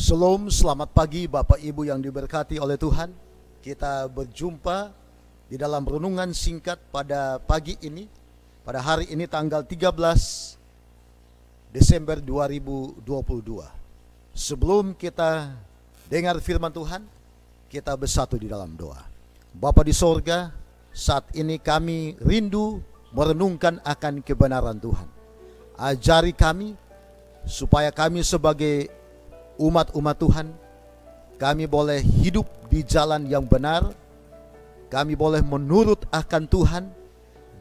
Shalom, selamat pagi Bapak Ibu yang diberkati oleh Tuhan. Kita berjumpa di dalam renungan singkat pada pagi ini, pada hari ini tanggal 13 Desember 2022. Sebelum kita dengar firman Tuhan, kita bersatu di dalam doa. Bapa di sorga, saat ini kami rindu merenungkan akan kebenaran Tuhan. Ajari kami supaya kami sebagai umat-umat Tuhan, kami boleh hidup di jalan yang benar, kami boleh menurut akan Tuhan,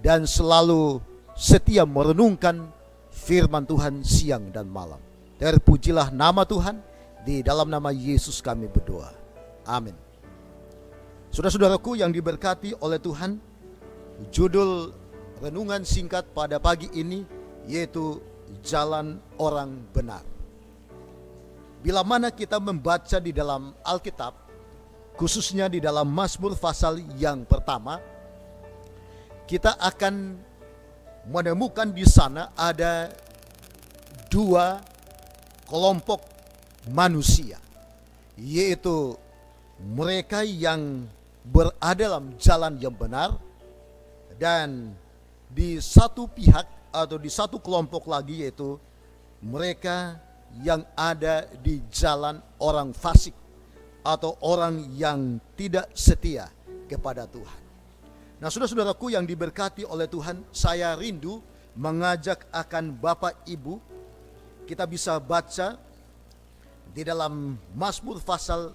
dan selalu setia merenungkan firman Tuhan siang dan malam. Terpujilah nama Tuhan, di dalam nama Yesus kami berdoa. Amin. Saudara-saudaraku yang diberkati oleh Tuhan, judul renungan singkat pada pagi ini yaitu Jalan Orang Benar. Bila mana kita membaca di dalam Alkitab, khususnya di dalam Mazmur pasal yang pertama, kita akan menemukan di sana ada dua kelompok manusia, yaitu mereka yang berada dalam jalan yang benar, dan di satu pihak atau di satu kelompok lagi yaitu mereka yang ada di jalan orang fasik atau orang yang tidak setia kepada Tuhan. Nah, saudara-saudaraku yang diberkati oleh Tuhan, saya rindu mengajak akan Bapak Ibu, kita bisa baca di dalam Mazmur pasal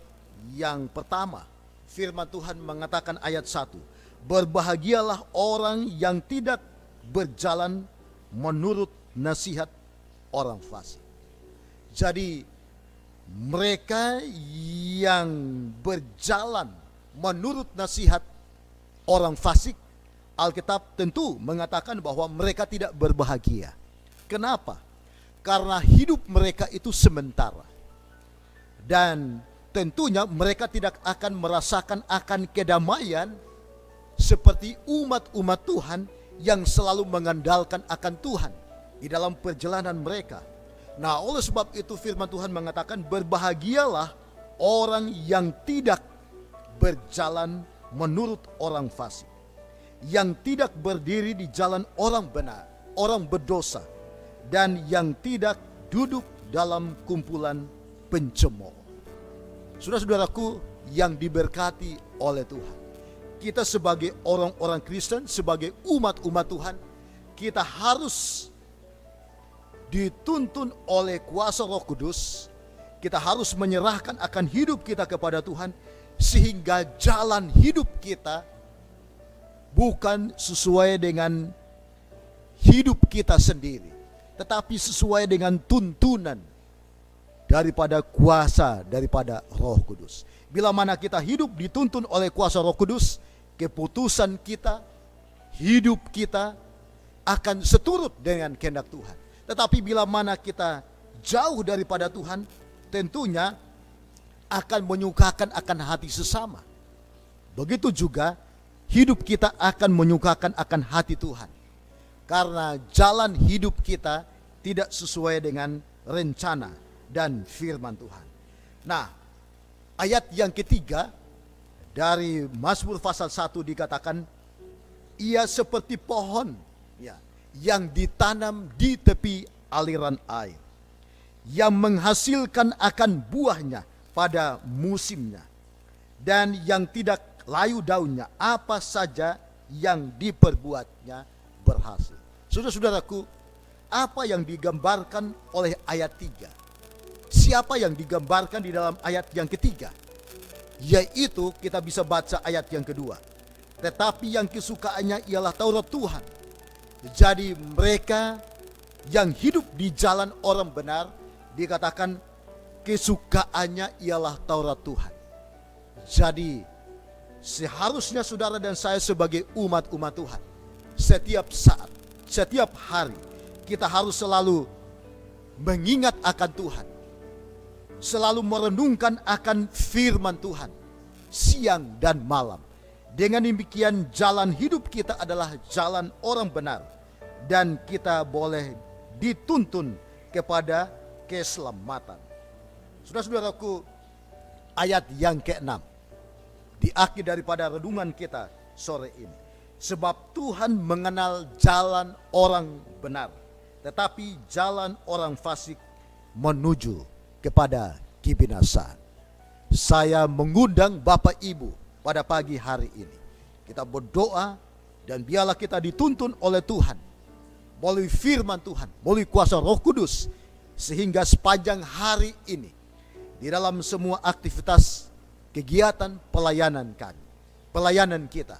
yang pertama. Firman Tuhan mengatakan ayat 1, berbahagialah orang yang tidak berjalan menurut nasihat orang fasik. Jadi mereka yang berjalan menurut nasihat orang fasik, Alkitab tentu mengatakan bahwa mereka tidak berbahagia. Kenapa? Karena hidup mereka itu sementara. Dan tentunya mereka tidak akan merasakan akan kedamaian seperti umat-umat Tuhan yang selalu mengandalkan akan Tuhan di dalam perjalanan mereka. Nah, oleh sebab itu firman Tuhan mengatakan berbahagialah orang yang tidak berjalan menurut orang fasik, yang tidak berdiri di jalan orang benar, orang berdosa, dan yang tidak duduk dalam kumpulan pencemooh. Saudara-saudaraku yang diberkati oleh Tuhan, kita sebagai orang-orang Kristen, sebagai umat-umat Tuhan, kita harus dituntun oleh kuasa Roh Kudus. Kita harus menyerahkan akan hidup kita kepada Tuhan, sehingga jalan hidup kita bukan sesuai dengan hidup kita sendiri, tetapi sesuai dengan tuntunan daripada kuasa daripada Roh Kudus. Bila mana kita hidup dituntun oleh kuasa Roh Kudus, keputusan kita, hidup kita akan seturut dengan kehendak Tuhan. Tetapi bila mana kita jauh daripada Tuhan, tentunya akan menyukakan akan hati sesama. Begitu juga hidup kita akan menyukakan akan hati Tuhan, karena jalan hidup kita tidak sesuai dengan rencana dan firman Tuhan. Nah, ayat yang ketiga dari Mazmur pasal 1 dikatakan, ia seperti pohon yang ditanam di tepi aliran air, yang menghasilkan akan buahnya pada musimnya, dan yang tidak layu daunnya, apa saja yang diperbuatnya berhasil. Saudara-saudaraku, apa yang digambarkan oleh ayat 3? Siapa yang digambarkan di dalam ayat yang ketiga? Yaitu kita bisa baca ayat yang kedua, tetapi yang kesukaannya ialah Taurat Tuhan. Jadi mereka yang hidup di jalan orang benar, dikatakan kesukaannya ialah Taurat Tuhan. Jadi seharusnya saudara dan saya sebagai umat-umat Tuhan, setiap saat, setiap hari, kita harus selalu mengingat akan Tuhan, selalu merenungkan akan firman Tuhan siang dan malam. Dengan demikian jalan hidup kita adalah jalan orang benar, dan kita boleh dituntun kepada keselamatan. Saudara-saudaraku, ayat yang ke-6 di akhir daripada renungan kita sore ini. Sebab Tuhan mengenal jalan orang benar, tetapi jalan orang fasik menuju kepada kebinasaan. Saya mengundang Bapak Ibu pada pagi hari ini. Kita berdoa dan biarlah kita dituntun oleh Tuhan, melalui firman Tuhan, melalui kuasa Roh Kudus, sehingga sepanjang hari ini, di dalam semua aktivitas, kegiatan, pelayanan kita,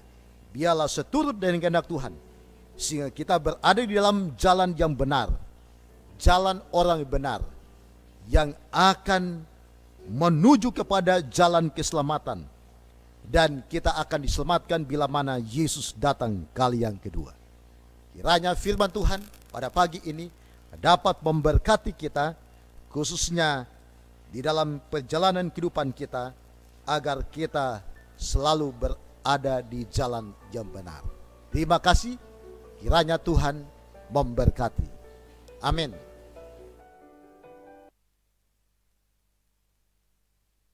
biarlah seturut dengan kehendak Tuhan, sehingga kita berada di dalam jalan yang benar, jalan orang benar, yang akan menuju kepada jalan keselamatan, dan kita akan diselamatkan bila mana Yesus datang kali yang kedua. Kiranya firman Tuhan pada pagi ini dapat memberkati kita, khususnya di dalam perjalanan kehidupan kita, agar kita selalu berada di jalan yang benar. Terima kasih, kiranya Tuhan memberkati. Amin.